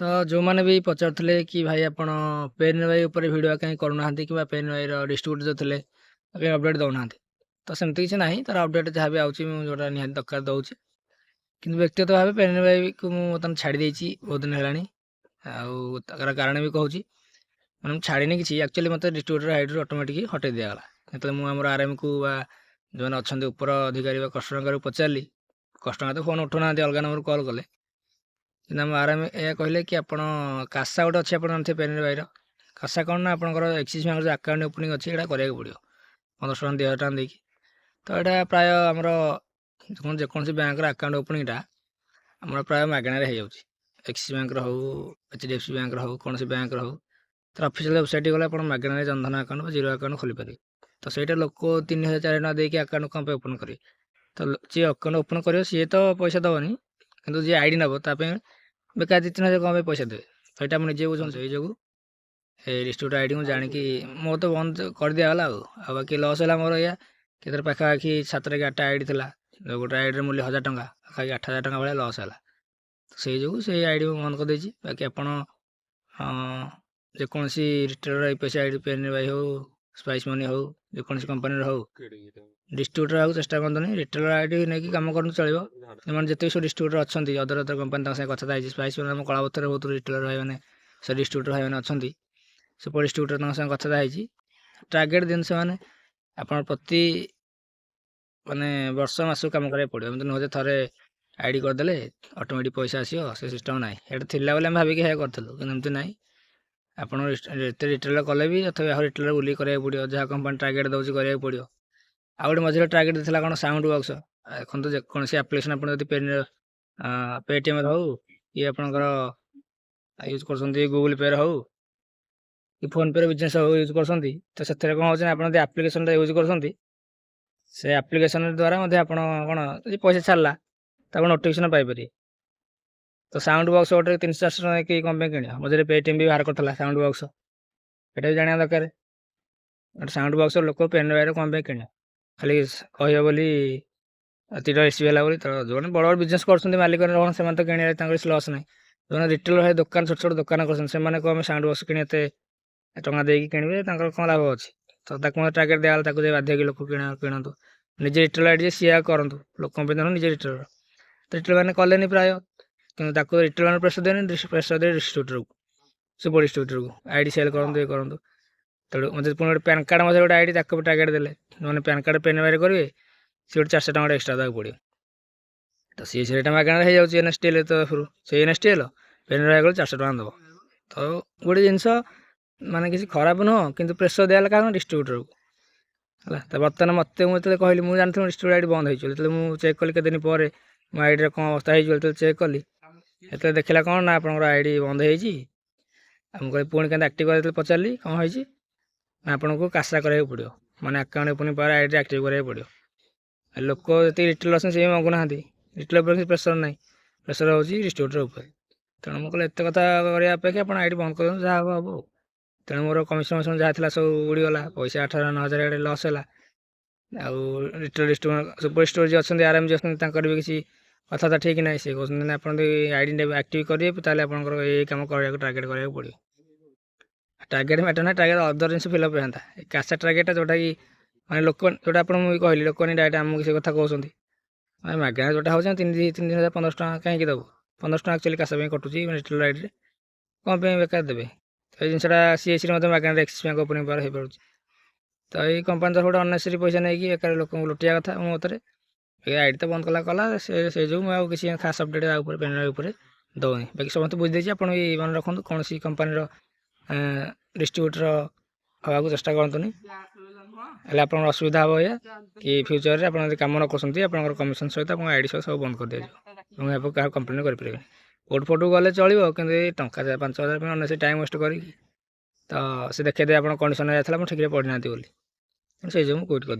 तो जो मैंने भी पचारुले कि भाई आपण पेन वाई उपर भिडियो कहीं करूना कि पेन वाई डिस्ट्रीब्यूटर जो थे कहीं अपडेट दौना तो सेमती किसी ना तार अपडेट जहाँ भी आऊँगी जोटा निहत दरकार दूसरी कि व्यक्तिगत भाव पेन वाई को मुझे छाड़ी बहुत दिन है आर कारण भी कहूँ मैंने छाड़नी किसी एक्चुअली मत डिस्ट्रीब्यूटर हाइड्रो ऑटोमेटिक हटे दिगला जो मुझे आरएम को जो मैंने अच्छा उपर अधिकारी कस्टमर पचारि कस्टमर तो फोन उठुना अलग नंबर कॉल कले कि आरएम यह कहले कि आप कासा गोटे अच्छे आप पेन वाईर कासा कौन ना आपंकर एक्सिस बैंक जो आकाउंट ओपनिंग अच्छी यहाँ कराया पड़ो 1500 टका 2000 टका देकी तो यहाँ प्राय आमर जेकोसी बैंक आकाउंट ओपनिंगटा आम प्राय मागणार हो एक्सिस बैंक हो एचडीएफसी बैंक हो कौन बैंक हो तो ऑफिशियल वेबसाइट गला आप मागणार जनधन आकाउंट जीरो आकाउंट खोली पारे तो सहीटा लोक 3000 4000 टका देकी आकाउंट कौन ओपन करेंगे तो जी अकाउंट ओपन कर सी तो पैसा दबनी कि जी आईडी नब बेकार 2-3 हज़ार कम पैसा देवे तो यहाँ मुझे बुझे से जो डिस्ट्रीब्यूटर आईडी को जाणी मो तो बंद कर दिगला बाकी लस है मोर या कि पाखापाखि 7 कि 8 आईडी थी जो गोटे आईडी मूल्य 1000 टका पाखापाखि 8000 टका भाई लस है तो से जो से आईडी बंद कर देती बाकी आपड़ जेकोसी रिटेलर पैसा आईडी पेन वाई हो स्पाइस मनी हो जेकोसी कंपानी हो डिस्ट्रीब्यूटर आगे चेष्टा करते रिटेलर आईडी नहीं कम कर चलो जिते सब डिस्ट्रीब्यूटर अच्छा अदर अदर कंपानी कथा स्पाइस मनी कलापथर बहुत रिटेलर भाई मैंने से डिस्ट्रीब्यूटर भाई मैंने अच्छा सुपर डिस्ट्रीब्यूटर कथा टार्गेट दिन से मैंने आप प्रति माने वर्ष मास कम करा पड़ो एमती नुहे थे आईडी करदे ऑटोमेटिक पैसा आसो से सिस्टम ना ये थिला बोले भाविक करूँ कि एमती ना आप रिटेलर कले भी अथवा रिटेलर बुल कराया पड़ो जहाँ कंपानी टार्गेट दूसरी कराया पड़ो आ गए मझे टार्गेट देता कौन साउंड बॉक्स देखो जेकोसी आप्लिकेसन आप पेन पेटीएम हो ये आपंकर यूज कर गूगल पे हो कि फोन पे बिजनेस हो यूज कर कौन हो आप्लिकेसन यूज कर से आप्लिकेसन द्वारा आप कौन पैसा छाड़ा तो नोटिफिकेसन पाइपर तो साउंड बॉक्स गोटे 300-400 टका कि कम कि मझे पेटीएम भी बाहर करता साउंड बॉक्स ये भी जाना दरकार साउंड बॉक्स लोक पेन वायर कम कि खाली कह बोली 3 इस्यू है तो जो बड़ बड़ बिजनेस कर मालिक से तो कि लस ना जो रिटेलर भाई दुकान छोट छोट दुकान कर साउंड बॉक्स कि टଙ୍କା ଦେଇକି କିଣିବେ ତାଙ୍କର କ'ଣ ଲାଭ ଅଛି ତ ତାକୁ ମୋତେ ଟାର୍ଗେଟ୍ ଦିଆଗଲା ତାକୁ ଯାଇ ବାଧ୍ୟ ହେଇକି ଲୋକ କିଣନ୍ତୁ ନିଜେ ରିଟେଲର ଆଇଡ଼ି ଯେ ସିଏ କରନ୍ତୁ ଲୋକଙ୍କ ପାଇଁ ନିଜେ ରିଟେଲର ତ ରିଟେଲର ମାନେ କଲେନି ପ୍ରାୟ କିନ୍ତୁ ତାକୁ ରିଟେଲର ମାନେ ପ୍ରେସର ଦେବେନି ପ୍ରେସର ଦେବେ ଡିଷ୍ଟ୍ରିବ୍ୟୁଟରକୁ ସୁପର ଡିଷ୍ଟ୍ରିବ୍ୟୁଟରକୁ ଆଇଡ଼ି ସେଲ୍ କରନ୍ତୁ ଇଏ କରନ୍ତୁ ତେଣୁ ମୋତେ ପୁଣି ଗୋଟେ ପ୍ୟାନ୍ କାର୍ଡ଼ ମଧ୍ୟ ଗୋଟେ ଆଇଡ଼ି ତାକୁ ବି ଟାର୍ଗେଟ୍ ଦେଲେ ମାନେ ପ୍ୟାନ୍ କାର୍ଡ଼ ପେନ୍ ବାହାର କରିବେ ସିଏ ଗୋଟେ 400 ଟଙ୍କା ଏକ୍ସଟ୍ରା ଦେବାକୁ ପଡ଼ିବ ତ ସିଏ ସେଇଟା ମାଗଣାରେ ହେଇଯାଉଛି ଏନ୍ଏସ୍ଟିଏଲ୍ ତରଫରୁ ସେଇ ଏନ୍ଏସ୍ଟିଏଲ୍ ପେନ୍ ବାହାର କଲେ 400 ଟଙ୍କା ଦେବ ତ ଗୋଟେ ଜିନିଷ माने किसी खराब नुह कि प्रेसर दिया क्या डिस्ट्रीब्यूटर को है बर्तमान मत मुझे कहली मुझे जानती डिस्ट्रीब्यूटर आईडी बंद हो मुझे चेक कली के दिन पर मो आईडी कौन अवस्था हो चेक कली ये देखला कौन ना आप आईडी बंद हो पुणी के आक्टिव कर पचारि कौन हो आपन को कासा कराया पड़ो माने आकाउंट ओपनिंग पर आईडी आक्टिव कराया पड़ो लोक जी रिटेलर अच्छे से मंगुना रिटेलर पर प्रेसर ना प्रेसर हो डिस्ट्रीब्यूटर तेणु मुझे एत कथा करने अपेक्षा आप आईडी बंद कर जहाँ हम तेणु मोर कमिशन जहाँ थी सब उड़ीगला पैसा 8,000-9,000 लस है रिटेल सुपर स्टोर जी अच्छा आरएम जी अच्छा भी किसी कथा ठीक ना सी कहते आप आईडी आक्टिव करेंगे ताले आप ये कम कराया टार्गेट कराया पड़ो टार्गेट मैटर ना टार्गेट अदर जिन फिलअप रहता कासा टार्गेटा जोटा कि मैंने लोक जोटा आप कहली लोक डायरेक्ट आमको किसी कथा कहते मागଣା जोटा हो 3,000-1500 टका कहीं दबो 1500 टका एक्चुअली कासा कटुची रिटेलर आईडी कौन बेकार देवे तो जिनसा सीएससी मागणार एक्सिस बैंक ओपनिंग पावर हो पार्टी तो ये कंपानी तरफ गोटे अननेसेसरी पैसा नहीं बेकार लोक लुटिया कथा मो मत आईडी तो बंद कला से जो मुझे किसी खास अपडेट पेन उपर दौनी बाकी समस्त बुझी आप मन रखु कौन सी कंपानी डिस्ट्रीब्यूटर हाँ चेष्टा करूँ आप असुविधा हम या कि फ्यूचर में आप कम न कर कमिशन सहित आप आईडी सब बंद कर दिया क्या कंप्लेन करें कोर्ट फोटो गले चलो कि टंका 5,000 अनेक टाइम वेस्ट कर तो से देखते आप कंडीशन जाता ठीक पढ़ी ना बोली से जो क्विट कर